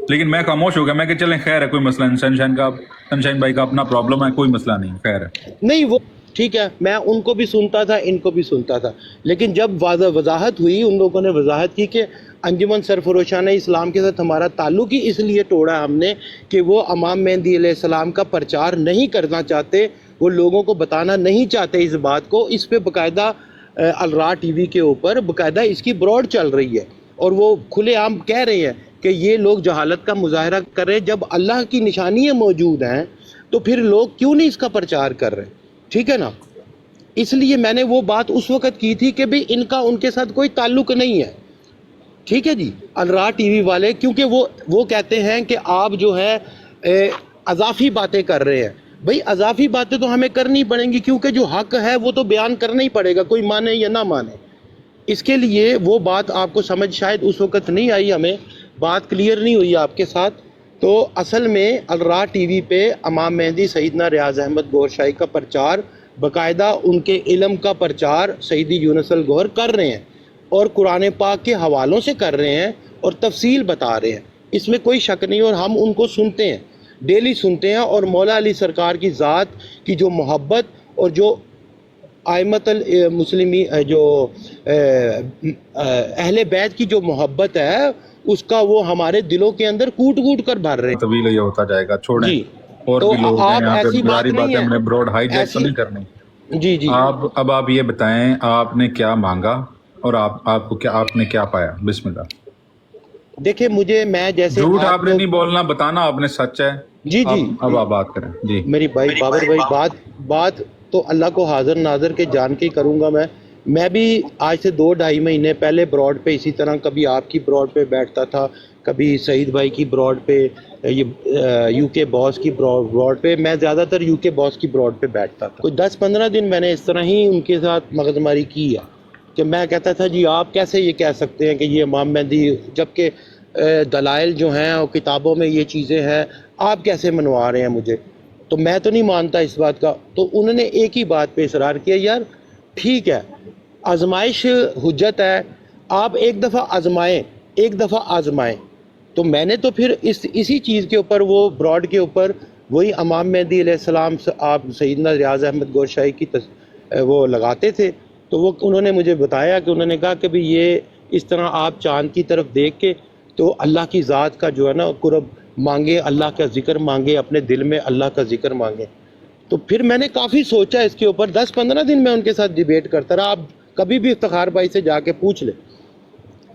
لیکن میں خاموش ہو گیا۔ میں کہ چلیں خیر ہے، کوئی مسئلہ نہیں، سنشائن بھائی کا اپنا پرابلم ہے، کوئی مسئلہ نہیں، خیر ہے۔ نہیں وہ ٹھیک ہے، میں ان کو بھی سنتا تھا، ان کو بھی سنتا تھا، لیکن جب وضاحت ہوئی، ان لوگوں نے وضاحت کی کہ انجمن سرفروشان اسلام کے ساتھ ہمارا تعلق ہی اس لیے توڑا ہم نے کہ وہ امام مہدی علیہ السلام کا پرچار نہیں کرنا چاہتے، وہ لوگوں کو بتانا نہیں چاہتے اس بات کو۔ اس پہ باقاعدہ الراہ ٹی وی کے اوپر باقاعدہ اس کی براڈ چل رہی ہے، اور وہ کھلے عام کہہ رہے ہیں کہ یہ لوگ جہالت کا مظاہرہ کر رہے ہیں۔ جب اللہ کی نشانیاں موجود ہیں تو پھر لوگ کیوں نہیں اس کا پرچار کر رہے؟ ٹھیک ہے نا؟ اس لیے میں نے وہ بات اس وقت کی تھی کہ بھئی ان کے ساتھ کوئی تعلق نہیں ہے، ٹھیک ہے جی، الراہ ٹی وی والے، کیونکہ وہ کہتے ہیں کہ آپ جو ہے اضافی باتیں کر رہے ہیں۔ بھئی اضافی باتیں تو ہمیں کرنی پڑیں گی، کیونکہ جو حق ہے وہ تو بیان کرنا ہی پڑے گا، کوئی مانے یا نہ مانے۔ اس کے لیے وہ بات آپ کو سمجھ شاید اس وقت نہیں آئی، ہمیں بات کلیئر نہیں ہوئی آپ کے ساتھ۔ تو اصل میں الراہ ٹی وی پہ امام مہدی سیدنا ریاض احمد گوہر شاہی کا پرچار، باقاعدہ ان کے علم کا پرچار سیدی یونس الگوہر کر رہے ہیں، اور قرآن پاک کے حوالوں سے کر رہے ہیں اور تفصیل بتا رہے ہیں، اس میں کوئی شک نہیں، اور ہم ان کو سنتے ہیں، ڈیلی سنتے ہیں۔ اور مولا علی سرکار کی ذات کی جو محبت اور جو ائمۃ المسلمین، جو اہل بیت کی جو محبت ہے، اس کا وہ ہمارے دلوں کے اندر کوٹ کوٹ کر بھر رہے ہیں۔ طویل یہ ہوتا جائے گا، چھوڑیں جی، اور تو بھی لوگ ہیں آپ یہاں پہ، ایسی بات ساری نہیں باتیں ہے، ہم نے براڈ ہائی جیک تو نہیں کرنی۔ جی اب آپ یہ بتائیں آپ نے کیا مانگا اور آپ کو کیا، آپ نے کیا پایا؟ بسم اللہ۔ دیکھیں مجھے، میں جیسے جھوٹ آپ نے نہیں بولنا، بتانا آپ نے سچ ہے۔ جی اب آپ بات کریں۔ جی میری بھائی بابر بھائی، بات تو اللہ کو حاضر ناظر کے جان کے کروں گا۔ میں بھی آج سے 2-2.5 مہینے پہلے براڈ پہ اسی طرح کبھی آپ کی براڈ پہ بیٹھتا تھا، کبھی سعید بھائی کی براڈ پہ، یو کے باس کی براڈ پہ، میں زیادہ تر یو کے باس کی براڈ پہ بیٹھتا تھا۔ کوئی 10-15 دن میں نے اس طرح ہی ان کے ساتھ مغز ماری کی ہے کہ میں کہتا تھا جی آپ کیسے یہ کہہ سکتے ہیں کہ یہ امام مہدی، جبکہ دلائل جو ہیں اور کتابوں میں یہ چیزیں ہیں، آپ کیسے منوا رہے ہیں مجھے؟ تو میں تو نہیں مانتا اس بات کا۔ تو انہوں نے ایک ہی بات پہ اصرار کیا، یار ٹھیک ہے، آزمائش حجت ہے، آپ ایک دفعہ آزمائیں۔ تو میں نے تو پھر اسی چیز کے اوپر، وہ براڈ کے اوپر، وہی امام مہدی علیہ السلام، آپ سیدنا ریاض احمد گوہر شاہی کی وہ لگاتے تھے۔ تو وہ انہوں نے مجھے بتایا کہ انہوں نے کہا کہ بھی یہ اس طرح آپ چاند کی طرف دیکھ کے تو اللہ کی ذات کا جو ہے نا قرب مانگے، اللہ کا ذکر مانگے، اپنے دل میں اللہ کا ذکر مانگے۔ تو پھر میں نے کافی سوچا اس کے اوپر، 10-15 دن میں ان کے ساتھ ڈیبیٹ کرتا رہا۔ آپ کبھی بھی افتخار بھائی سے جا کے پوچھ لیں،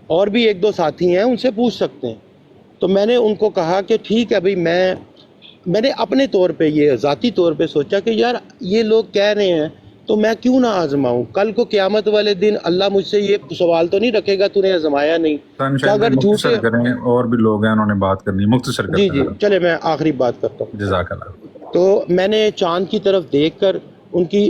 اور بھی 1-2 ساتھی ہیں ان سے پوچھ سکتے ہیں۔ تو میں نے ان کو کہا کہ ٹھیک ہے بھائی، میں نے اپنے طور پہ، یہ ذاتی طور پہ سوچا کہ یار یہ لوگ کہہ رہے ہیں تو میں کیوں نہ آزماؤں؟ کل کو قیامت والے دن اللہ مجھ سے یہ سوال تو نہیں رکھے گا تو نے آزمایا نہیں؟ اگر مختصر کریں، اور بھی لوگ ہیں انہوں نے بات کرنی، مختصر کریں۔ جی چلے میں آخری بات کرتا ہوں۔ جزاک اللہ۔ تو میں نے چاند کی طرف دیکھ کر، ان کی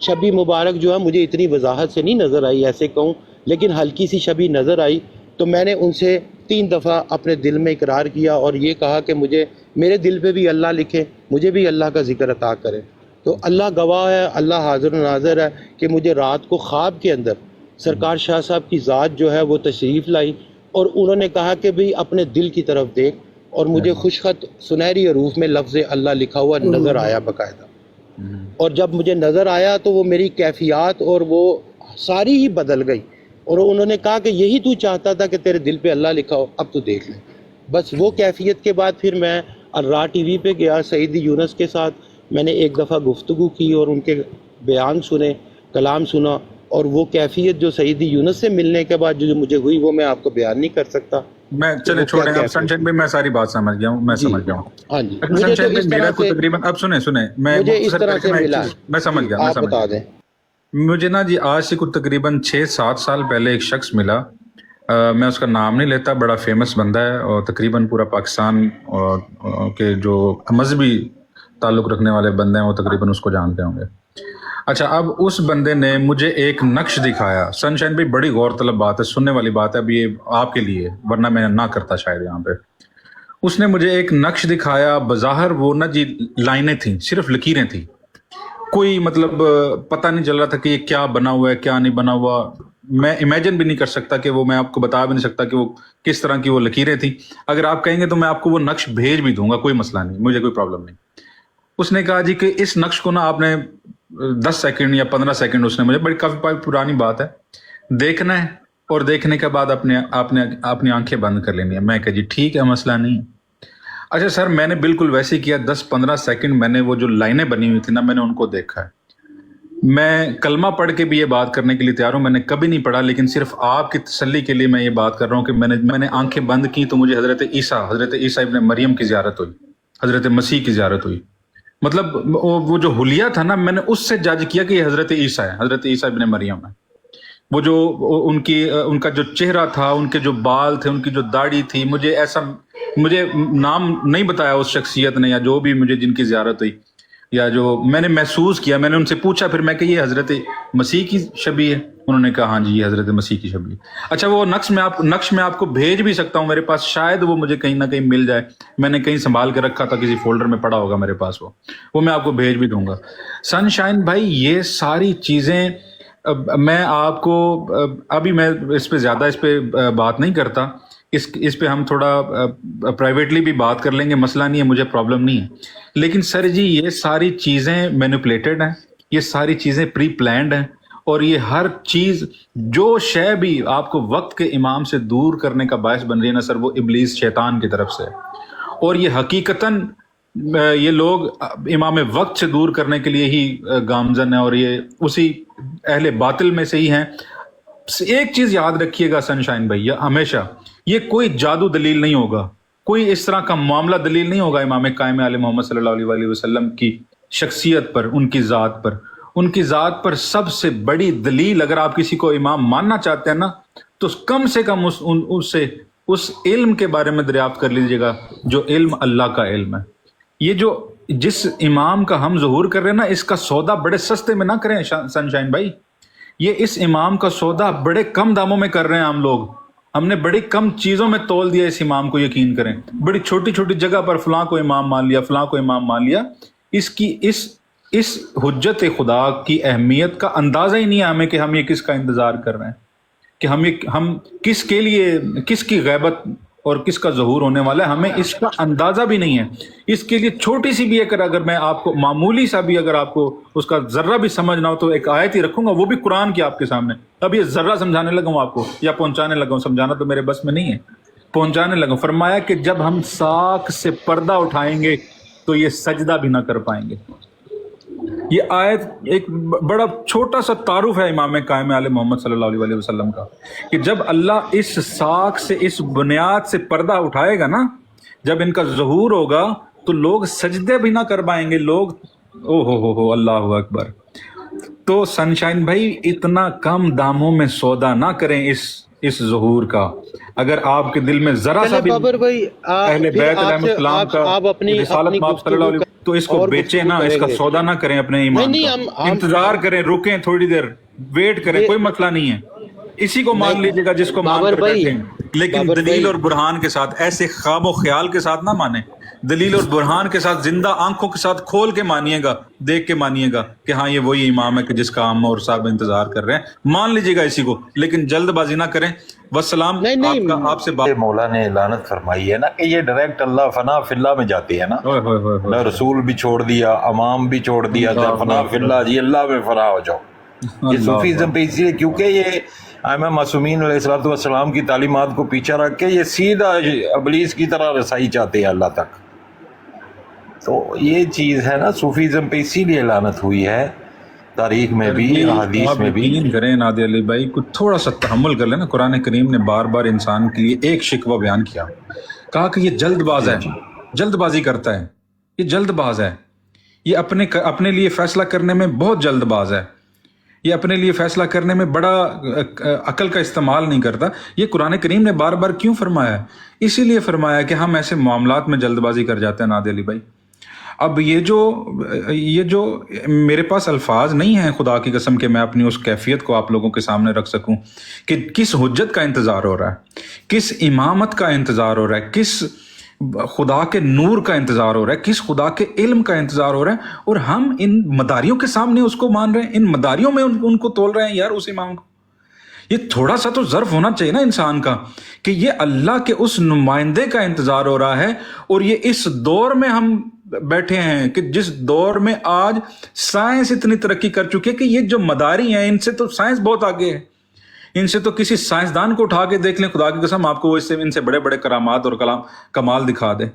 شبی مبارک جو ہے مجھے اتنی وضاحت سے نہیں نظر آئی ایسے کہوں، لیکن ہلکی سی شبی نظر آئی، تو میں نے ان سے 3 دفعہ اپنے دل میں اقرار کیا اور یہ کہا کہ مجھے، میرے دل پہ بھی اللہ لکھے، مجھے بھی اللہ کا ذکر عطا کرے۔ تو اللہ گواہ ہے، اللہ حاضر و ناظر ہے کہ مجھے رات کو خواب کے اندر سرکار شاہ صاحب کی ذات جو ہے وہ تشریف لائی، اور انہوں نے کہا کہ بھئی اپنے دل کی طرف دیکھ، اور مجھے خوشخط سنہری حروف میں لفظ اللہ لکھا ہوا نظر آیا باقاعدہ۔ اور جب مجھے نظر آیا تو وہ میری کیفیات اور وہ ساری ہی بدل گئی، اور انہوں نے کہا کہ یہی تو چاہتا تھا کہ تیرے دل پہ اللہ لکھا ہو، اب تو دیکھ لیں۔ بس وہ کیفیت کے بعد پھر میں الراہ ٹی وی پہ گیا، سعید یونس کے ساتھ میں نے ایک دفعہ گفتگو کی اور ان کے بیان سنے، کلام سنا، اور وہ کیفیت جو سعید یونس سے ملنے کے بعد جو مجھے ہوئی وہ میں آپ کو بیان نہیں کر سکتا۔ میں چلے چھوڑیں، اب سنشین بھائی میں ساری بات سمجھ گیا ہوں، میں سمجھ گیا ہوں۔ ہاں جی، اگر مجھے تو سنشین اس بھائی میرا طرح کو سے تقریباً، اب سنیں میں مجھے اس مختصر طرح کر کے سے میں ایک ملا، چیز میں سمجھ گیا، آپ بتا دیں۔ مجھے نا جی آج سے کچھ تقریباً 6-7 سال پہلے ایک شخص ملا، میں اس کا نام نہیں لیتا، بڑا فیمس بندہ ہے اور تقریباً پورا پاکستان کے جو مذہبی تعلق رکھنے والے بندے ہیں وہ تقریباً اس کو جانتے ہوں گے۔ اچھا، اب اس بندے نے مجھے ایک نقش دکھایا، سنشائن بھی بڑی غور طلب بات ہے، سننے والی بات ہے، اب یہ آپ کے لیے، ورنہ میں نہ کرتا شاید یہاں پہ۔ اس نے مجھے ایک نقش دکھایا، بظاہر وہ نا جی لائنیں تھیں، صرف لکیریں تھیں، کوئی مطلب پتہ نہیں چل رہا تھا کہ یہ کیا بنا ہوا ہے کیا نہیں بنا ہوا، میں امیجن بھی نہیں کر سکتا کہ وہ، میں آپ کو بتا بھی نہیں سکتا کہ وہ کس طرح کی وہ لکیریں تھیں۔ اگر آپ کہیں گے تو میں آپ کو وہ نقش بھیج بھی دوں گا، کوئی مسئلہ نہیں، مجھے کوئی پرابلم نہیں۔ اس نے کہا جی کہ اس نقش کو نا آپ نے 10 سیکنڈ یا 15 سیکنڈ، اس نے مجھے، بڑی کافی پرانی بات ہے، دیکھنا ہے، اور دیکھنے کے بعد اپنی آنکھیں بند کر لینی ہے۔ میں کہا جی ٹھیک ہے، مسئلہ نہیں۔ اچھا سر، میں نے بالکل ویسے ہی کیا، 10-15 سیکنڈ میں نے وہ جو لائنیں بنی ہوئی تھی نا، میں نے ان کو دیکھا ہے۔ میں کلمہ پڑھ کے بھی یہ بات کرنے کے لیے تیار ہوں، میں نے کبھی نہیں پڑھا، لیکن صرف آپ کی تسلی کے لیے میں یہ بات کر رہا ہوں کہ میں نے آنکھیں بند کی تو مجھے حضرت عیسیٰ ابن مریم کی زیارت ہوئی، حضرت مسیح کی زیارت ہوئی۔ مطلب وہ جو حلیہ تھا نا، میں نے اس سے جج کیا کہ یہ حضرت عیسیٰ ہے، حضرت عیسیٰ ابن مریم ہے۔ وہ جو ان کا جو چہرہ تھا، ان کے جو بال تھے، ان کی جو داڑھی تھی، مجھے نام نہیں بتایا اس شخصیت نے، یا جو بھی مجھے جن کی زیارت ہوئی، یا جو میں نے محسوس کیا، میں نے ان سے پوچھا پھر میں کہ یہ حضرت مسیح کی شبیہ ہے؟ انہوں نے کہا ہاں جی یہ حضرت مسیح کی شبیہ ہے۔ اچھا، وہ نقش میں آپ کو بھیج بھی سکتا ہوں میرے پاس، شاید وہ مجھے کہیں نہ کہیں مل جائے، میں نے کہیں سنبھال کے رکھا تھا، کسی فولڈر میں پڑا ہوگا میرے پاس، وہ میں آپ کو بھیج بھی دوں گا۔ سن شائن بھائی، یہ ساری چیزیں میں آپ کو ابھی میں اس پہ زیادہ بات نہیں کرتا، اس پہ ہم تھوڑا پرائیویٹلی بھی بات کر لیں گے، مسئلہ نہیں ہے، مجھے پرابلم نہیں ہے۔ لیکن سر جی، یہ ساری چیزیں مینیپولیٹڈ ہیں، یہ ساری چیزیں پری پلانڈ ہیں، اور یہ ہر چیز جو شے بھی آپ کو وقت کے امام سے دور کرنے کا باعث بن رہی ہے نا سر، وہ ابلیس شیطان کی طرف سے، اور یہ حقیقتاً یہ لوگ امام وقت سے دور کرنے کے لیے ہی گامزن ہیں، اور یہ اسی اہل باطل میں سے ہی ہیں۔ ایک چیز یاد رکھیے گا سنشائن بھیا، ہمیشہ یہ کوئی جادو دلیل نہیں ہوگا، کوئی اس طرح کا معاملہ دلیل نہیں ہوگا امام قائم علیہ محمد صلی اللہ علیہ وسلم کی شخصیت پر، ان کی ذات پر سب سے بڑی دلیل، اگر آپ کسی کو امام ماننا چاہتے ہیں نا، تو کم سے کم اس علم کے بارے میں دریافت کر لیجئے گا جو علم اللہ کا علم ہے۔ یہ جو جس امام کا ہم ظہور کر رہے ہیں نا، اس کا سودا بڑے سستے میں نہ کریں سنشائن بھائی، یہ اس امام کا سودا بڑے کم داموں میں کر رہے ہیں ہم نے بڑی کم چیزوں میں تول دیا اس امام کو، یقین کریں، بڑی چھوٹی چھوٹی جگہ پر فلاں کو امام مان لیا، فلاں کو امام مان لیا۔ اس حجت خدا کی اہمیت کا اندازہ ہی نہیں ہے ہمیں کہ ہم یہ کس کا انتظار کر رہے ہیں، کہ ہم کس کے لیے، کس کی غیبت اور کس کا ظہور ہونے والا ہے، ہمیں اس کا اندازہ بھی نہیں ہے۔ اس کے لیے چھوٹی سی بھی اگر میں آپ کو معمولی سا بھی اگر آپ کو اس کا ذرہ بھی سمجھنا ہو تو ایک آیت ہی رکھوں گا، وہ بھی قرآن کی آپ کے سامنے، اب یہ ذرہ سمجھانے لگا ہوں آپ کو، یا پہنچانے لگا ہوں، سمجھانا تو میرے بس میں نہیں ہے، پہنچانے لگا ہوں۔ فرمایا کہ جب ہم ساکھ سے پردہ اٹھائیں گے تو یہ سجدہ بھی نہ کر پائیں گے۔ یہ آیت ایک بڑا چھوٹا سا تعارف ہے امام قائم علیہ محمد صلی اللہ علیہ وسلم کا، کہ جب اللہ اس ساکھ سے، اس بنیاد سے پردہ اٹھائے گا نا، جب ان کا ظہور ہوگا تو لوگ سجدے بھی نہ کر پائیں گے، لوگ ہو اللہ اکبر۔ تو سنشائن بھائی، اتنا کم داموں میں سودا نہ کریں اس ظہور کا۔ اگر آپ کے دل میں ذرا سا بھی اہل بیت علیہ السلام کا رسالت مآب صلی اللہ علیہ، تو اس کو بیچیں نا، اس کا سودا نہ کریں اپنے ایمان کا، انتظار کریں، رکیں تھوڑی دیر، ویٹ کریں، کوئی مسئلہ نہیں ہے، اسی کو مان لیجیے گا جس کو مان کر بیٹھیں، لیکن دلیل اور برہان کے ساتھ، ایسے خواب و خیال کے ساتھ نہ مانیں دلیل اور برہان کے ساتھ، زندہ آنکھوں کے ساتھ کھول کے مانیے گا، دیکھ کے مانیے گا کہ ہاں یہ وہی امام ہے کہ جس کا ہم اور صاحب انتظار کر رہے ہیں، مان لیجیے گا اسی کو، لیکن جلد بازی نہ کریں۔ والسلام۔ آپ سے بات مولا نے لعنت فرمائی ہے نا کہ یہ ڈائریکٹ اللہ فنا فی اللہ میں جاتی ہے نا، رسول بھی چھوڑ دیا، امام بھی چھوڑ دیا، فنا فی اللہ، جی اللہ میں فنا ہو جاؤ۔ یہ صوفیزم پہ اسی لیے کیونکہ یہ ائمہ معصومین علیہ الصلوۃ والسلام کی تعلیمات کو پیچھے رکھ کے یہ سیدھا ابلیس کی طرح رسائی چاہتے ہیں اللہ تک۔ تو یہ چیز ہے نا، صوفیزم پہ اسی لیے لعنت ہوئی ہے، تاریخ میں بھی، حدیث میں بھی۔ یقین کریں نادر علی بھائی، کچھ تھوڑا سا تحمل کر لینا۔ قرآن کریم نے بار بار انسان کے لیے ایک شکوہ بیان کیا، کہا کہ یہ جلد باز ہے، جلد بازی کرتا ہے، یہ جلد باز ہے، یہ اپنے لیے فیصلہ کرنے میں بہت جلد باز ہے، یہ اپنے لیے فیصلہ کرنے میں بڑا عقل کا استعمال نہیں کرتا۔ یہ قرآن کریم نے بار بار کیوں فرمایا ہے؟ اسی لیے فرمایا کہ ہم ایسے معاملات میں جلد بازی کر جاتے ہیں نادر علی بھائی۔ اب یہ جو میرے پاس الفاظ نہیں ہیں خدا کی قسم کہ میں اپنی اس کیفیت کو آپ لوگوں کے سامنے رکھ سکوں کہ کس حجت کا انتظار ہو رہا ہے، کس امامت کا انتظار ہو رہا ہے، کس خدا کے نور کا انتظار ہو رہا ہے، کس خدا کے علم کا انتظار ہو رہا ہے، اور ہم ان مداریوں کے سامنے اس کو مان رہے ہیں، ان مداریوں میں ان کو تول رہے ہیں یار اس امام کو۔ یہ تھوڑا سا تو ظرف ہونا چاہیے نا انسان کا کہ یہ اللہ کے اس نمائندے کا انتظار ہو رہا ہے، اور یہ اس دور میں ہم بیٹھے ہیں کہ جس دور میں آج سائنس اتنی ترقی کر چکی ہے کہ یہ جو مداری ہیں ان سے تو سائنس بہت آگے ہے، ان سے تو کسی سائنسدان کو اٹھا کے دیکھ لیں، خدا کی قسم آپ کو ان سے بڑے بڑے کرامات اور کمال دکھا دے،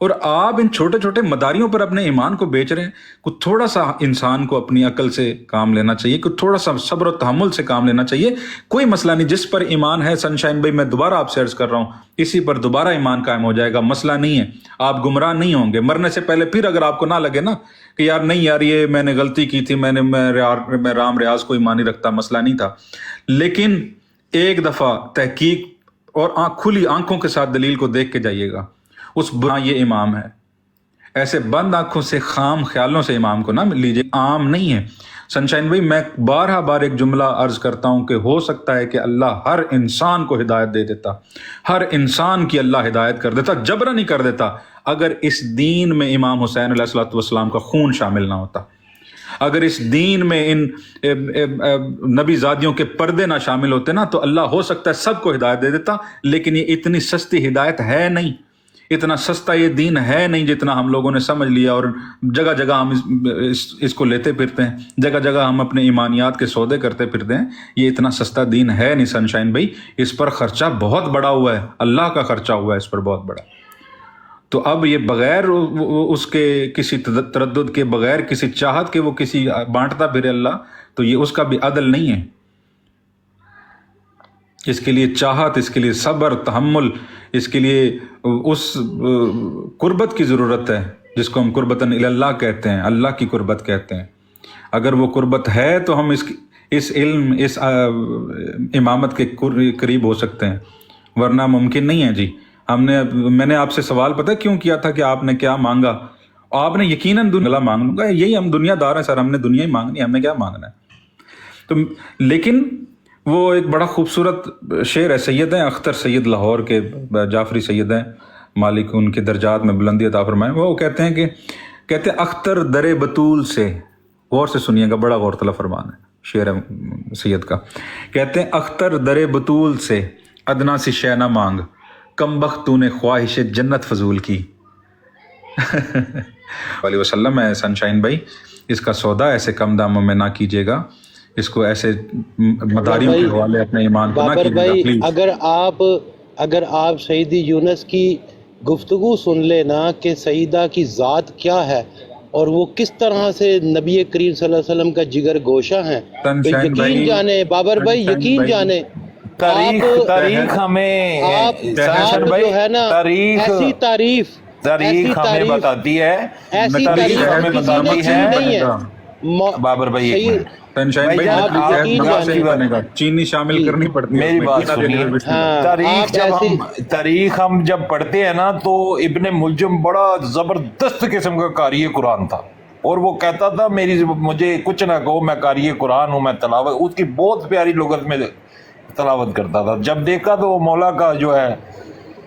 اور آپ ان چھوٹے چھوٹے مداریوں پر اپنے ایمان کو بیچ رہے ہیں۔ کچھ تھوڑا سا انسان کو اپنی عقل سے کام لینا چاہیے، کچھ تھوڑا سا صبر و تحمل سے کام لینا چاہیے۔ کوئی مسئلہ نہیں، جس پر ایمان ہے سنشائن بھائی، میں دوبارہ آپ سے عرض کر رہا ہوں، اسی پر دوبارہ ایمان قائم ہو جائے گا، مسئلہ نہیں ہے، آپ گمراہ نہیں ہوں گے مرنے سے پہلے۔ پھر اگر آپ کو نہ لگے نا کہ یار نہیں یار یہ میں نے غلطی کی تھی، میں رام ریاض کو ایمان ہی رکھتا، مسئلہ نہیں تھا، لیکن ایک دفعہ تحقیق اور کھلی آنکھوں کے ساتھ دلیل کو دیکھ کے جائیے گا، اس یہ امام ہے۔ ایسے بند آنکھوں سے خام خیالوں سے امام کو نہ لیجیے، عام نہیں ہے۔ سنشائن بھائی میں بار ایک جملہ عرض کرتا ہوں کہ ہو سکتا ہے کہ اللہ ہر انسان کو ہدایت دے دیتا، ہر انسان کی اللہ ہدایت کر دیتا، جبرا نہیں کر دیتا، اگر اس دین میں امام حسین علیہ الصلوۃ والسلام کا خون شامل نہ ہوتا، اگر اس دین میں ان نبی زادیوں کے پردے نہ شامل ہوتے نا، تو اللہ ہو سکتا ہے سب کو ہدایت دے دیتا، لیکن یہ اتنی سستی ہدایت ہے نہیں، اتنا سستا یہ دین ہے نہیں جتنا ہم لوگوں نے سمجھ لیا، اور جگہ جگہ ہم اس کو لیتے پھرتے ہیں، جگہ جگہ ہم اپنے ایمانیات کے سودے کرتے پھرتے ہیں۔ یہ اتنا سستا دین ہے نہیں سنشائن بھائی، اس پر خرچہ بہت بڑا ہوا ہے، اللہ کا خرچہ ہوا ہے اس پر بہت بڑا۔ تو اب یہ بغیر اس کے کسی تردد کے، بغیر کسی چاہت کے وہ کسی بانٹتا پھرے اللہ، تو یہ اس کا بھی عدل نہیں ہے۔ اس کے لیے چاہت، اس کے لیے صبر، تحمل، اس کے لیے اس قربت کی ضرورت ہے جس کو ہم قربتاً اللہ کہتے ہیں، اللہ کی قربت کہتے ہیں۔ اگر وہ قربت ہے تو ہم اس علم، اس امامت کے قریب ہو سکتے ہیں، ورنہ ممکن نہیں ہے۔ جی میں نے آپ سے سوال پتہ کیوں کیا تھا کہ آپ نے کیا مانگا؟ آپ نے یقیناً دنیا مانگ لوں گا، یہی ہم دنیا دار ہیں سر، ہم نے دنیا ہی مانگنی ہے، ہم نے کیا مانگنا ہے؟ تو لیکن وہ ایک بڑا خوبصورت شعر ہے، سید ہیں اختر سید لاہور کے، جعفری سید ہیں، مالک ان کے درجات میں بلندی عطا فرمائے۔ وہ کہتے ہیں اختر در بطول سے، غور سے سنیے گا، بڑا غور طلب فرمان ہے، شعر ہے سید کا۔ کہتے ہیں اختر در بطول سے ادنا سی شے نہ مانگ، کم بخت تو نے خواہش جنت فضول کی۔ علیہ وسلم ہے سنشائن بھائی، اس کا سودا ایسے کم داموں میں نہ کیجیے گا، اس کو ایسے مداریوں کے حوالے اپنے ایمان کو نہ کیجیے گا۔ اگر آپ سیدی یونس کی گفتگو سن لے نا کہ سیدہ کی ذات کیا ہے اور وہ کس طرح سے نبی کریم صلی اللہ علیہ وسلم کا جگر گوشہ ہیں، یقین جانے بابر بھائی، یقین جانے تاریخ ہمیں آپ جو ہے نا ایسی تاریخ ہمیں بتاتی ہے، ایسی تاریخ ہمیں بتاتی ہے بابر بھائی، چینی شامل کرنی پڑتی ہے۔ میری بات سنیے، تاریخ ہم جب پڑھتے ہیں نا تو ابن ملجم بڑا زبردست قسم کا قاری قرآن تھا، اور وہ کہتا تھا مجھے کچھ نہ کہو، میں قاری قرآن ہوں، میں تلاوت، اس کی بہت پیاری لغت میں تلاوت کرتا تھا۔ جب دیکھا تو وہ مولا کا جو ہے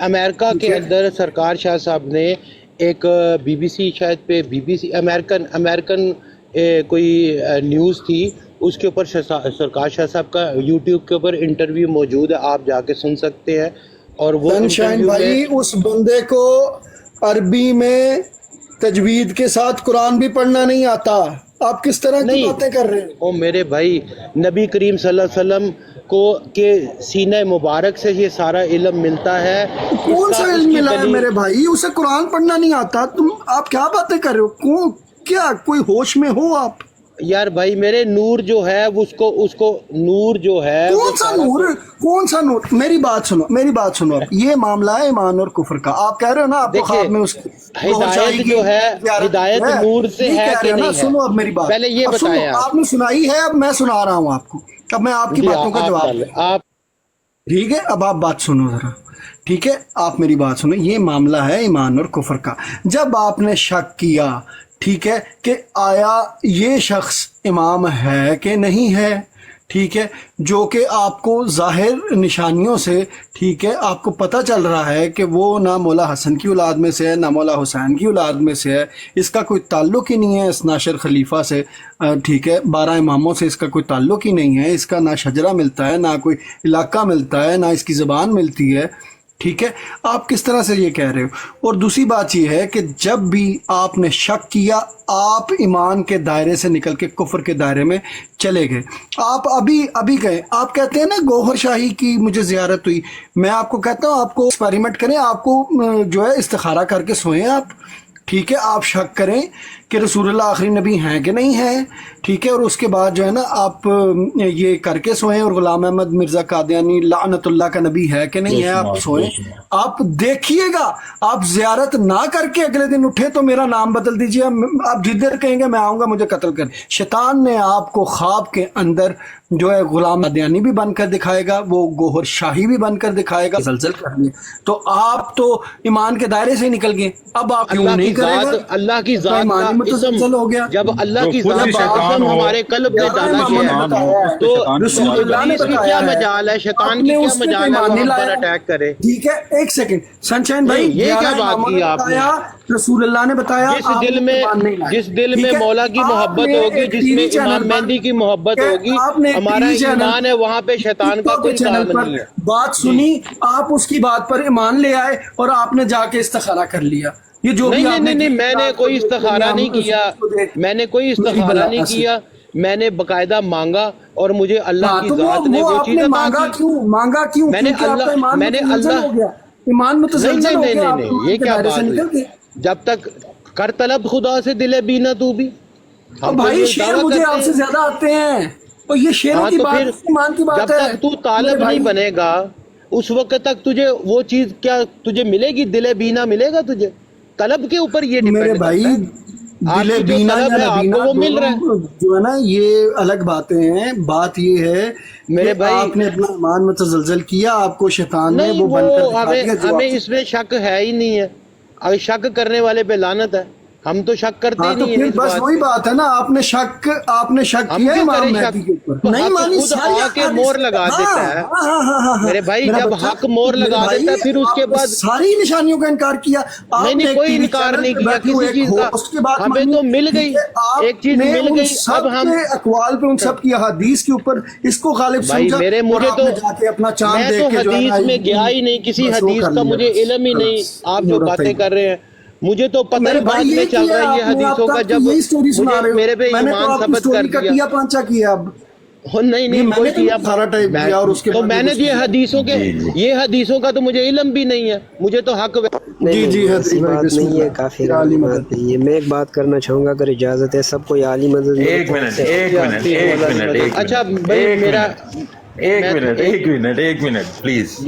امریکہ کے اندر سرکار شاہ صاحب نے ایک بی بی سی شاید پہ امریکن کوئی نیوز تھی، اس کے اوپر سرکار شاہ صاحب کا یوٹیوب کے اوپر انٹرویو موجود ہے، آپ جا کے سن سکتے ہیں. اور وہ سنشائن بھائی اس بندے کو عربی میں تجوید کے ساتھ قرآن بھی پڑھنا نہیں آتا، آپ کس طرح کی باتیں کر رہے ہیں؟ او میرے بھائی، نبی کریم صلی اللہ علیہ وسلم کو کے سینہ مبارک سے یہ سارا علم ملتا ہے. کون سا علم ملا ہے میرے بھائی؟ اسے قرآن پڑھنا نہیں آتا؟ آپ کیا باتیں کر رہے ہو؟ کیا کوئی ہوش میں ہو آپ؟ یار بھائی میرے نور جو ہے اس کو نور جو ہے، کون سا نور؟ میری بات سنو اب یہ معاملہ ہے ایمان اور کفر کا. آپ کہہ رہے ہو نا آپ کو خواب میں اس ہدایت جو ہے، ہدایت نور سے ہے کہ نہیں ہے؟ سنو اب میری بات، پہلے یہ بتائیں. آپ نے سنائی ہے، اب میں سنا رہا ہوں آپ کو، اب میں آپ کی باتوں کا جواب دوں. آپ ٹھیک ہے، اب آپ بات سنو ذرا. ٹھیک ہے، آپ میری بات سنو. یہ معاملہ ہے ایمان اور کفر کا. جب آپ نے شک کیا، ٹھیک ہے، کہ آیا یہ شخص امام ہے کہ نہیں ہے، ٹھیک ہے، جو کہ آپ کو ظاہر نشانیوں سے، ٹھیک ہے، آپ کو پتہ چل رہا ہے کہ وہ نہ مولا حسن کی اولاد میں سے ہے نہ مولا حسین کی اولاد میں سے ہے، اس کا کوئی تعلق ہی نہیں ہے اس ناشر خلیفہ سے، ٹھیک ہے، 12 اماموں سے اس کا کوئی تعلق ہی نہیں ہے، اس کا نہ شجرہ ملتا ہے، نہ کوئی علاقہ ملتا ہے، نہ اس کی زبان ملتی ہے. ٹھیک ہے، آپ کس طرح سے یہ کہہ رہے ہو؟ اور دوسری بات یہ ہے کہ جب بھی آپ نے شک کیا، آپ ایمان کے دائرے سے نکل کے کفر کے دائرے میں چلے گئے. آپ ابھی گئے، آپ کہتے ہیں نا گوہر شاہی کی مجھے زیارت ہوئی. میں آپ کو کہتا ہوں آپ کو ایکسپیریمنٹ کریں، آپ کو جو ہے استخارہ کر کے سوئیں آپ. ٹھیک ہے، آپ شک کریں کہ رسول اللہ آخری نبی ہیں کہ نہیں ہیں. ٹھیک ہے، اور اس کے بعد جو ہے نا آپ یہ کر کے سوئیں، اور غلام احمد مرزا قادیانی لعنت اللہ کا نبی ہے کہ نہیں ہے، آپ سوئیں. آپ دیکھیے گا، آپ زیارت نہ کر کے اگلے دن اٹھے تو میرا نام بدل دیجیے، آپ جدھر کہیں گے میں آؤں گا مجھے قتل کر. شیطان نے آپ کو خواب کے اندر جو ہے غلام قادیانی بھی بن کر دکھائے گا، وہ گوہر شاہی بھی بن کر دکھائے گا، زلزل کر دیں. تو آپ تو ایمان کے دائرے سے نکل گئے. اب آپ کیوں نہیں کرے گا؟ اللہ کی ذات کا متزلزل ہو گیا. جب اللہ کی ذات کا اسم ہمارے قلب میں ڈالا گیا ہے تو رسول اللہ نے اس کی کیا مجال ہے، شیطان کی کیا مجال ہے وہ ہم پر اٹیک کرے؟ ٹھیک ہے، ایک سیکنڈ سنشائن بھائی، یہ کیا بات کی آپ نے؟ رسول اللہ نے بتایا جس دل میں مولا کی محبت ہوگی، جس میں امام مہدی کی محبت ہوگی، ہمارا ایمان ہے، وہاں پہ شیطان کا کوئی کام نہیں ہے. بات سنی آپ، اس کی بات پر ایمان لے آئے اور آپ نے جا کے استخارہ کر لیا. یہ جو نہیں، میں نے کوئی استخارہ نہیں کیا، میں نے باقاعدہ مانگا اور مجھے اللہ کی ذات نے وہ چیز عطا کی. مانگا کیوں؟ میں نے اللہ ایمان متزلزل ہو گیا. نہیں، یہ کیا بات ہوئی؟ جب تک کر طلب خدا سے دل بینا تو بھی. بھائی شعر مجھے آپ سے زیادہ آتے ہیں، اور یہ شعروں کی بات ایمان کی بات ہے. جب تک تو طالب نہیں بنے گا اس وقت تک تجھے وہ چیز کیا تجھے ملے گی؟ دل بینا ملے گا تجھے؟ طلب کے اوپر یہ میرے بھائی، دل بینا یا نہ بینا وہ مل رہا ہے جو ہے نا، یہ الگ باتیں ہیں. بات یہ ہے میرے بھائی، آپ نے اپنا ایمان متزلزل کیا، آپ کو شیطان نے وہ بن کر ہمیں اس میں شک ہے ہی نہیں ہے. اگر شک کرنے والے پہ لعنت ہے، ہم تو شک کرتے ہی نہیں ہیں. بس وہی بات ہے نا، آپ نے شک کیا امام مہدی کے اوپر. نہیں مانی، کے مور لگا دیتا ہے میرے بھائی. جب حق مور لگا دیتا ہے پھر اس کے بعد ساری نشانیوں کا انکار کیا. نہیں، کوئی انکار نہیں کیا کسی چیز کا. ہمیں تو مل گئی ایک چیز، مل گئی. اب ہم اقوال پہ ان سب کی احادیث کے اوپر اس کو غالب سمجھا. مجھے تو اپنا چاند دیکھ کے حدیث میں گیا ہی نہیں، کسی حدیث کا مجھے علم ہی نہیں. آپ جو باتیں کر رہے ہیں مجھے تو پتہ ہی بعد میں چل رہا ہے یہ حدیثوں کا. جب مجھے میرے پہ ایمان ثبت کر دیا. پانچا کیا اب نہیں کوئی کیا تو میں نے یہ حدیثوں کا تو مجھے علم بھی نہیں ہے. مجھے تو حق جی ایسی بات نہیں ہے، کافی بات نہیں ہے. میں ایک بات کرنا چاہوں گا اگر اجازت ہے، سب کو عالی مدد. ایک منٹ اچھا بھائی، میرا ایک منٹ پلیز.